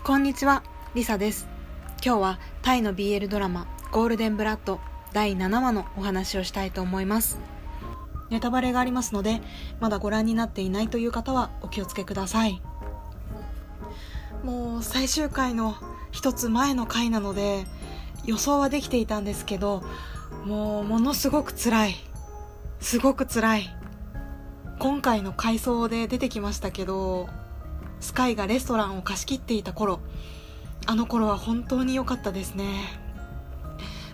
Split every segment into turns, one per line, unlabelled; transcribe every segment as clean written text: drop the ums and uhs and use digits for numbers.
こんにちは、リサです。今日はタイの BL ドラマゴールデンブラッド第7話のお話をしたいと思います。ネタバレがありますので、まだご覧になっていないという方はお気をつけください。もう最終回の一つ前の回なので予想はできていたんですけど、もうものすごく辛い。今回の回想で出てきましたけど、スカイがレストランを貸し切っていた頃、あの頃は本当に良かったですね。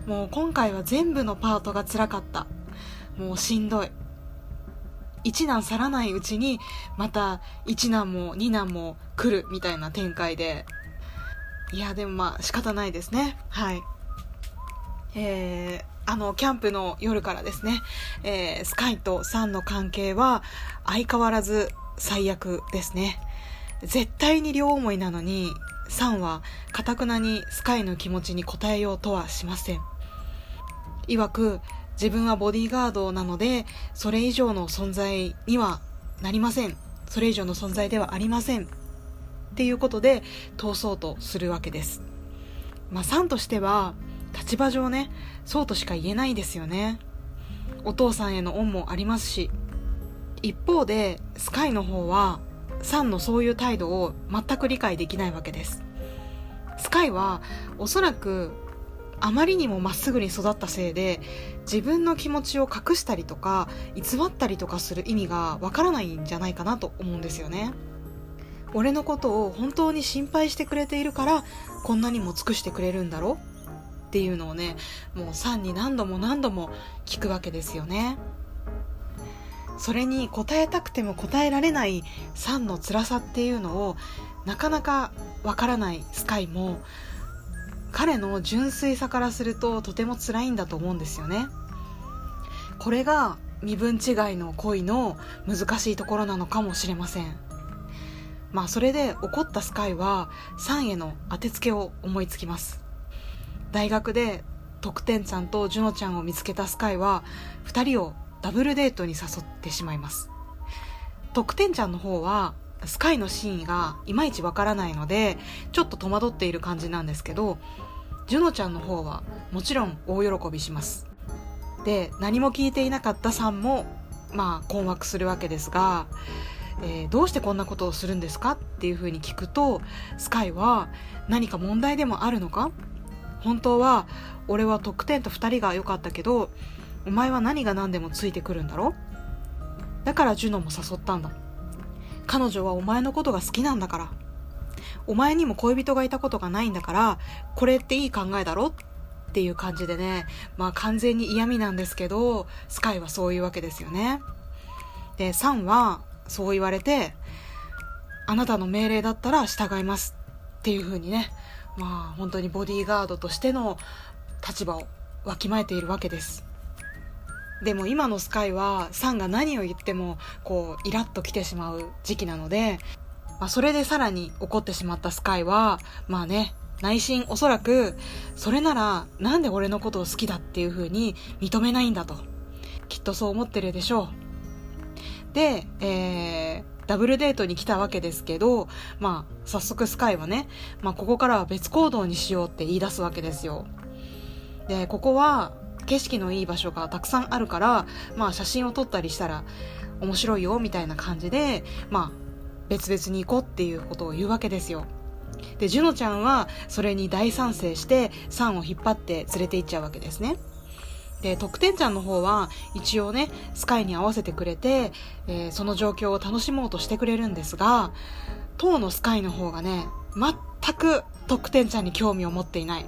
もう今回は全部のパートが辛かった。もうしんどい。一難去らないうちにまた一難も二難も来るみたいな展開で、いやでもまあ仕方ないですね。はい。キャンプの夜からですね、スカイとサンの関係は相変わらず最悪ですね。絶対に両思いなのにサンは頑なにスカイの気持ちに応えようとはしません。曰く自分はボディーガードなのでそれ以上の存在にはなりません、それ以上の存在ではありませんっていうことで通そうとするわけです。サンとしては立場上ね、そうとしか言えないですよね。お父さんへの恩もありますし、一方でスカイの方はサンのそういう態度を全く理解できないわけです。スカイはおそらくあまりにもまっすぐに育ったせいで自分の気持ちを隠したりとか偽ったりとかする意味がわからないんじゃないかなと思うんですよね。俺のことを本当に心配してくれているからこんなにも尽くしてくれるんだろっていうのをね、もうサンに何度も聞くわけですよね。それに答えたくても答えられないサンの辛さっていうのをなかなかわからないスカイも、彼の純粋さからするととても辛いんだと思うんですよね。これが身分違いの恋の難しいところなのかもしれません。それで怒ったスカイはサンへの当てつけを思いつきます。大学で徳天ちゃんとジュノちゃんを見つけたスカイは2人をダブルデートに誘ってしまいます。徳天ちゃんの方はスカイの真意がいまいちわからないのでちょっと戸惑っている感じなんですけど、ジュノちゃんの方はもちろん大喜びします。で、何も聞いていなかったサンも困惑するわけですが、どうしてこんなことをするんですかっていうふうに聞くと、スカイは何か問題でもあるのか、本当は俺は徳天と2人が良かったけどお前は何が何でもついてくるんだろ、だからジュノも誘ったんだ、彼女はお前のことが好きなんだから、お前にも恋人がいたことがないんだからこれっていい考えだろっていう感じでね、完全に嫌味なんですけどスカイはそういうわけですよね。で、サンはそう言われて、あなたの命令だったら従いますっていう風にね、本当にボディーガードとしての立場をわきまえているわけです。でも今のスカイはサンが何を言ってもイラッときてしまう時期なので、それでさらに怒ってしまったスカイは内心おそらくそれならなんで俺のことを好きだっていう風に認めないんだときっとそう思ってるでしょう。で、ダブルデートに来たわけですけど、早速スカイはね、ここからは別行動にしようって言い出すわけですよ。で、ここは景色のいい場所がたくさんあるから、写真を撮ったりしたら面白いよみたいな感じで、別々に行こうっていうことを言うわけですよ。で、ジュノちゃんはそれに大賛成してサンを引っ張って連れて行っちゃうわけですね。で、徳天ちゃんの方は一応ねスカイに合わせてくれて、その状況を楽しもうとしてくれるんですが、当のスカイの方がね全く徳天ちゃんに興味を持っていない。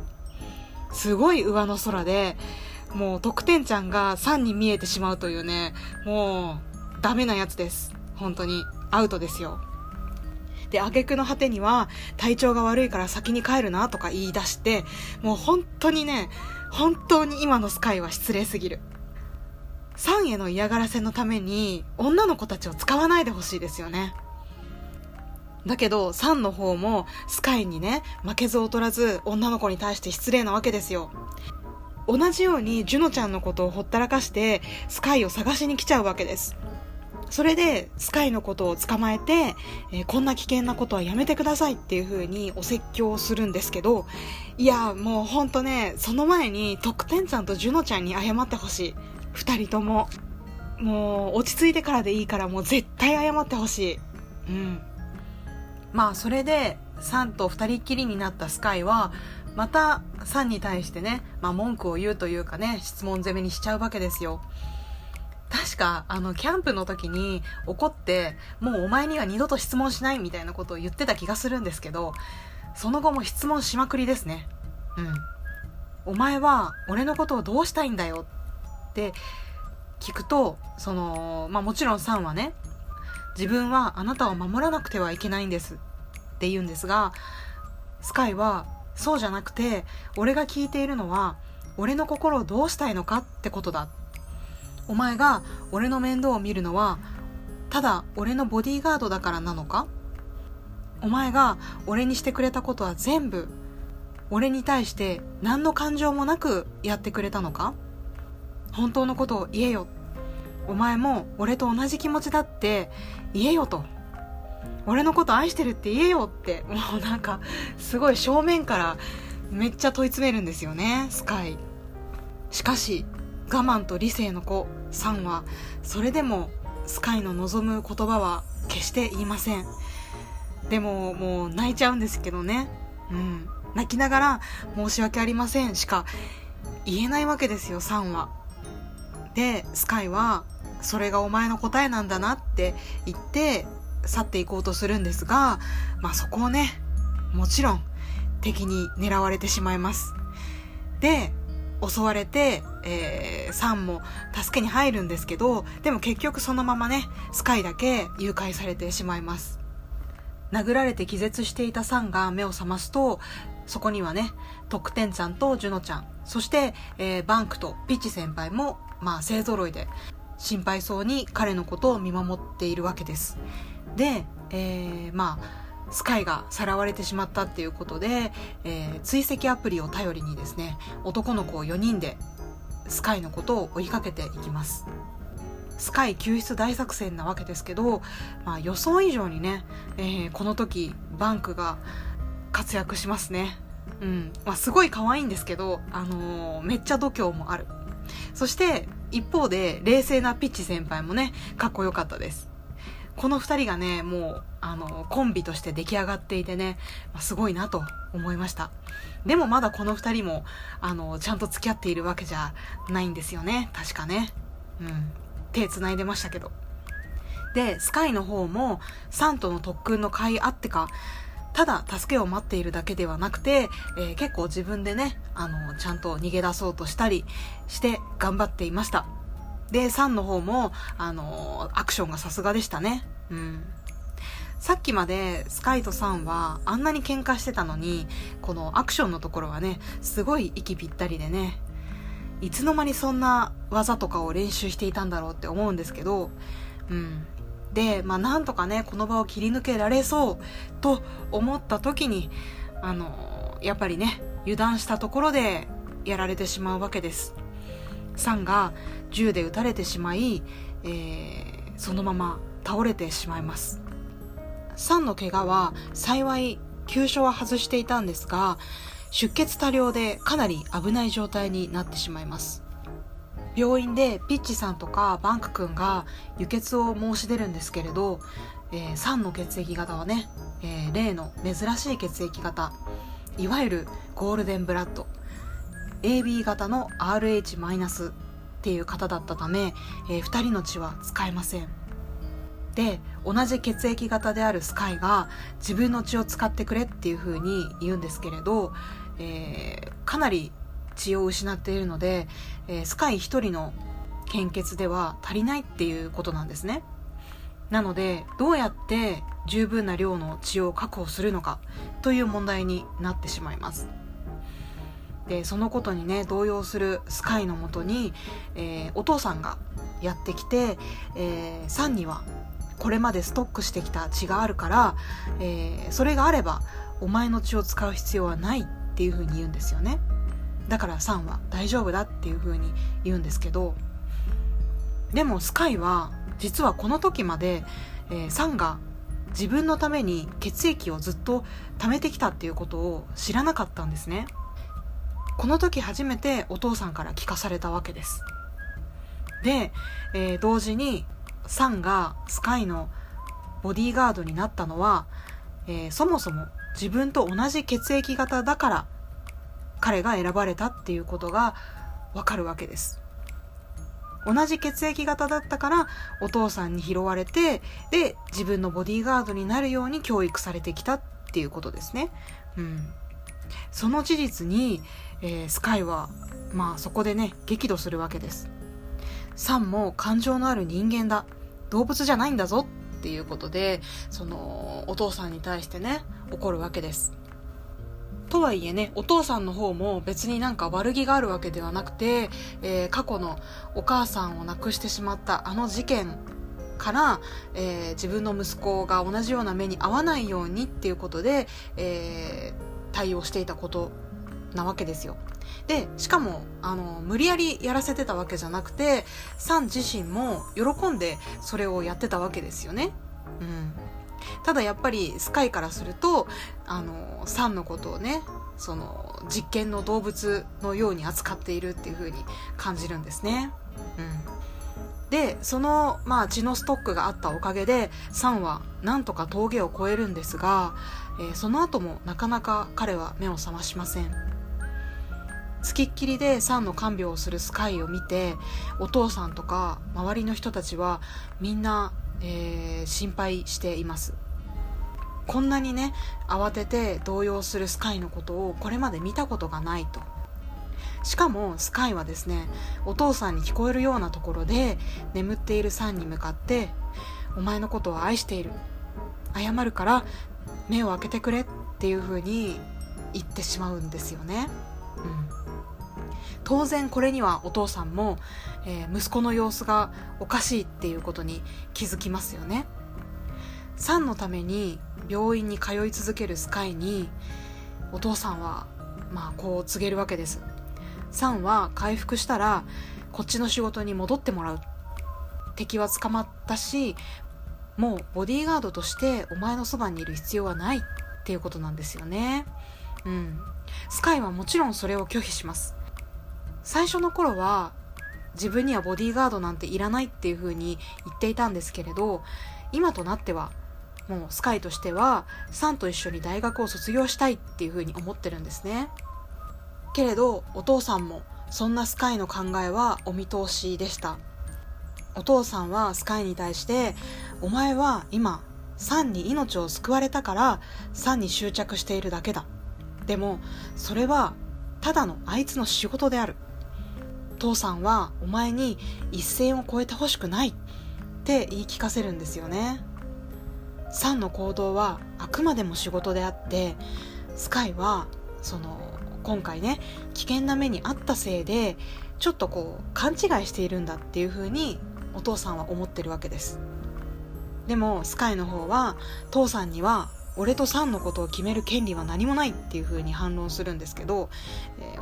すごい上の空で、もう徳天ちゃんがサンに見えてしまうというね、もうダメなやつです。本当にアウトですよ。で、挙句の果てには体調が悪いから先に帰るなとか言い出して、もう本当に今のスカイは失礼すぎる。サンへの嫌がらせのために女の子たちを使わないでほしいですよね。だけどサンの方もスカイにね負けず劣らず女の子に対して失礼なわけですよ。同じようにジュノちゃんのことをほったらかしてスカイを探しに来ちゃうわけです。それでスカイのことを捕まえて、こんな危険なことはやめてくださいっていう風にお説教をするんですけど、いやもうほんとね、その前に特典ちゃんとジュノちゃんに謝ってほしい。二人とももう落ち着いてからでいいから、もう絶対謝ってほしい。まあそれでサンと二人っきりになったスカイはまたサンに対してね、文句を言うというかね、質問攻めにしちゃうわけですよ。確かキャンプの時に怒って、もうお前には二度と質問しないみたいなことを言ってた気がするんですけど、その後も質問しまくりですね。お前は俺のことをどうしたいんだよって聞くと、もちろんサンはね、自分はあなたを守らなくてはいけないんですって言うんですが、スカイはそうじゃなくて、俺が聞いているのは俺の心をどうしたいのかってことだ。お前が俺の面倒を見るのはただ俺のボディーガードだからなのか？お前が俺にしてくれたことは全部俺に対して何の感情もなくやってくれたのか？本当のことを言えよ。お前も俺と同じ気持ちだって言えよと。俺のこと愛してるって言えよって、もうなんかすごい正面からめっちゃ問い詰めるんですよね、スカイ。しかし我慢と理性の子サンはそれでもスカイの望む言葉は決して言いません。でももう泣いちゃうんですけどね。泣きながら申し訳ありませんしか言えないわけですよ、サンは。でスカイはそれがお前の答えなんだなって言って去っていこうとするんですが、そこをね、もちろん敵に狙われてしまいます。で襲われて、サンも助けに入るんですけど、でも結局そのままね、スカイだけ誘拐されてしまいます。殴られて気絶していたサンが目を覚ますと、そこにはね、特典ちゃんとジュノちゃん、そして、バンクとピッチ先輩も勢ぞろいで心配そうに彼のことを見守っているわけです。で、スカイがさらわれてしまったっていうことで、追跡アプリを頼りにですね、男の子を4人でスカイのことを追いかけていきます。スカイ救出大作戦なわけですけど、予想以上にね、この時バンクが活躍しますね。すごい可愛いんですけど、めっちゃ度胸もある。そして一方で冷静なピッチ先輩もね、かっこよかったです。この2人がね、もうコンビとして出来上がっていてね、すごいなと思いました。でもまだこの2人もちゃんと付き合っているわけじゃないんですよね、確かね。手繋いでましたけど。でスカイの方もサンとの特訓の甲斐あってか、ただ助けを待っているだけではなくて、結構自分でね、ちゃんと逃げ出そうとしたりして頑張っていました。でサンの方もアクションがさすがでしたね。さっきまでスカイとサンはあんなに喧嘩してたのに、このアクションのところはね、すごい息ぴったりでね、いつの間にそんな技とかを練習していたんだろうって思うんですけど、でなんとかね、この場を切り抜けられそうと思った時にやっぱりね、油断したところでやられてしまうわけです。サンが銃で撃たれてしまい、そのまま倒れてしまいます。サンの怪我は幸い急所は外していたんですが、出血多量でかなり危ない状態になってしまいます。病院でピッチさんとかバンク君が輸血を申し出るんですけれど、サンの血液型はね、例の珍しい血液型、いわゆるゴールデンブラッド、 AB 型の RH- っていう方だったため、2人の血は使えません。で同じ血液型であるスカイが自分の血を使ってくれっていう風に言うんですけれど、かなり血を失っているので、スカイ一人の献血では足りないっていうことなんですね。なのでどうやって十分な量の血を確保するのかという問題になってしまいます。でそのことにね、動揺するスカイのもとに、お父さんがやってきて、サンにはこれまでストックしてきた血があるから、それがあればお前の血を使う必要はないっていう風に言うんですよね。だからサンは大丈夫だっていう風に言うんですけど、でもスカイは実はこの時まで、サンが自分のために血液をずっと貯めてきたっていうことを知らなかったんですね。この時初めてお父さんから聞かされたわけです。で、同時にサンがスカイのボディーガードになったのは、そもそも自分と同じ血液型だから彼が選ばれたっていうことがわかるわけです。同じ血液型だったからお父さんに拾われて、で自分のボディーガードになるように教育されてきたっていうことですね。その事実に、スカイはそこでね激怒するわけです。サンも感情のある人間だ、動物じゃないんだぞっていうことで、そのお父さんに対してね怒るわけです。とはいえね、お父さんの方も別になんか悪気があるわけではなくて、過去のお母さんを亡くしてしまったあの事件から、自分の息子が同じような目に遭わないようにっていうことで、対応していたことなわけですよ。でしかも無理やりやらせてたわけじゃなくて、サン自身も喜んでそれをやってたわけですよね。ただやっぱりスカイからするとサンのことをね、その実験の動物のように扱っているっていう風に感じるんですね。でその血のストックがあったおかげでサンはなんとか峠を越えるんですが、その後もなかなか彼は目を覚ましません。付きっきりでサンの看病をするスカイを見て、お父さんとか周りの人たちはみんな、心配しています。こんなにね慌てて動揺するスカイのことをこれまで見たことがないと。しかもスカイはですね、お父さんに聞こえるようなところで眠っているサンに向かって、お前のことを愛している、謝るから目を開けてくれっていう風に言ってしまうんですよね。当然これにはお父さんも、息子の様子がおかしいっていうことに気づきますよね。サンのために病院に通い続けるスカイにお父さんはこう告げるわけです。サンは回復したらこっちの仕事に戻ってもらう、敵は捕まったし、もうボディーガードとしてお前のそばにいる必要はないっていうことなんですよね。スカイはもちろんそれを拒否します。最初の頃は自分にはボディーガードなんていらないっていう風に言っていたんですけれど、今となってはもうスカイとしてはサンと一緒に大学を卒業したいっていう風に思ってるんですね。けれどお父さんもそんなスカイの考えはお見通しでした。お父さんはスカイに対して、お前は今サンに命を救われたからサンに執着しているだけだ、でもそれはただのあいつの仕事である、父さんはお前に一線を越えてほしくないって言い聞かせるんですよね。サンの行動はあくまでも仕事であって、スカイは今回ね危険な目に遭ったせいでちょっと勘違いしているんだっていう風にお父さんは思ってるわけです。でもスカイの方は、父さんには俺とサンのことを決める権利は何もないっていう風に反論するんですけど、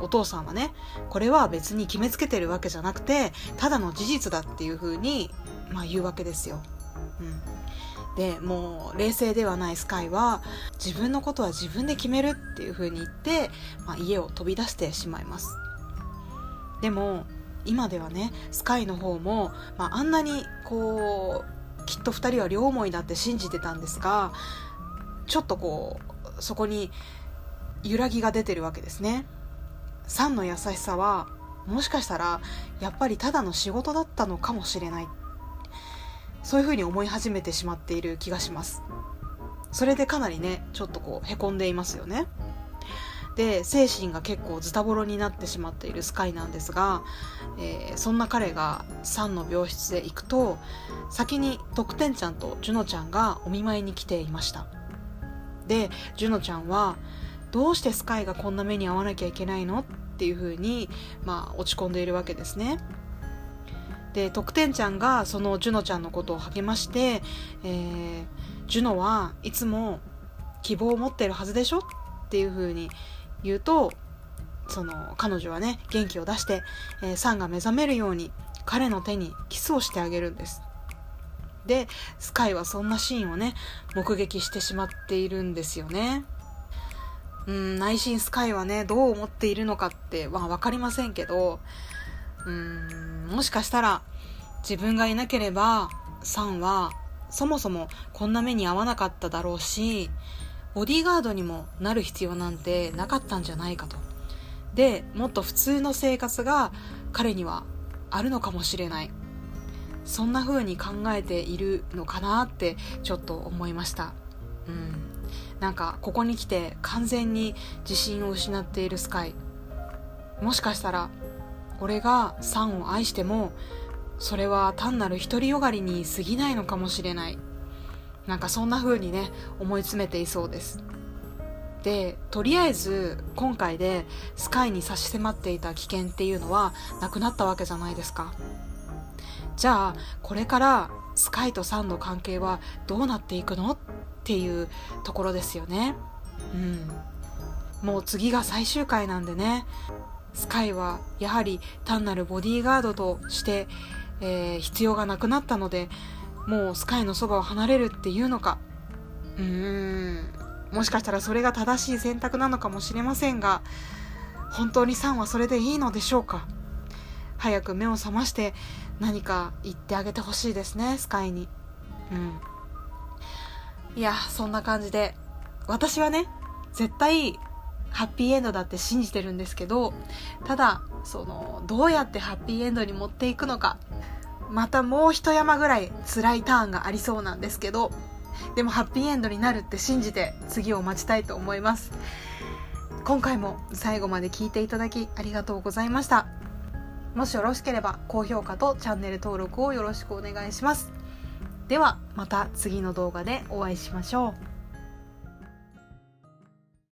お父さんはね、これは別に決めつけてるわけじゃなくてただの事実だっていう風に言うわけですよ。でもう冷静ではないスカイは、自分のことは自分で決めるっていう風に言って、家を飛び出してしまいます。でも今ではねスカイの方も、あんなにきっと2人は両思いだって信じてたんですが、ちょっとそこに揺らぎが出てるわけですね。サンの優しさはもしかしたらやっぱりただの仕事だったのかもしれない、そういう風に思い始めてしまっている気がします。それでかなりねちょっとへこんでいますよね。で精神が結構ズタボロになってしまっているスカイなんですが、そんな彼がサンの病室で行くと、先にトクテンちゃんとジュノちゃんがお見舞いに来ていました。でジュノちゃんは、どうしてスカイがこんな目に遭わなきゃいけないのっていう風に落ち込んでいるわけですね。でトクテンちゃんがそのジュノちゃんのことを励まして、ジュノはいつも希望を持ってるはずでしょっていう風に言うと、彼女はね元気を出して、サンが目覚めるように彼の手にキスをしてあげるんです。でスカイはそんなシーンをね目撃してしまっているんですよね。内心スカイはねどう思っているのかって分かりませんけど、もしかしたら自分がいなければサンはそもそもこんな目に遭わなかっただろうし、ボディーガードにもなる必要なんてなかったんじゃないかと。でもっと普通の生活が彼にはあるのかもしれない、そんな風に考えているのかなってちょっと思いました。なんかここに来て完全に自信を失っているスカイ、もしかしたら俺がサンを愛してもそれは単なる独りよがりに過ぎないのかもしれない、なんかそんな風にね思い詰めていそうです。でとりあえず今回でスカイに差し迫っていた危険っていうのはなくなったわけじゃないですか。じゃあこれからスカイとサンの関係はどうなっていくのっていうところですよね。もう次が最終回なんでね、スカイはやはり単なるボディーガードとして、必要がなくなったのでもうスカイのそばを離れるっていうのか、もしかしたらそれが正しい選択なのかもしれませんが、本当にサンはそれでいいのでしょうか。早く目を覚まして何か言ってあげてほしいですね、スカイに。いやそんな感じで私はね絶対ハッピーエンドだって信じてるんですけど、ただどうやってハッピーエンドに持っていくのか、またもう一山ぐらい辛いターンがありそうなんですけど、でもハッピーエンドになるって信じて次を待ちたいと思います。今回も最後まで聞いていただきありがとうございました。もしよろしければ高評価とチャンネル登録をよろしくお願いします。ではまた次の動画でお会いしましょう。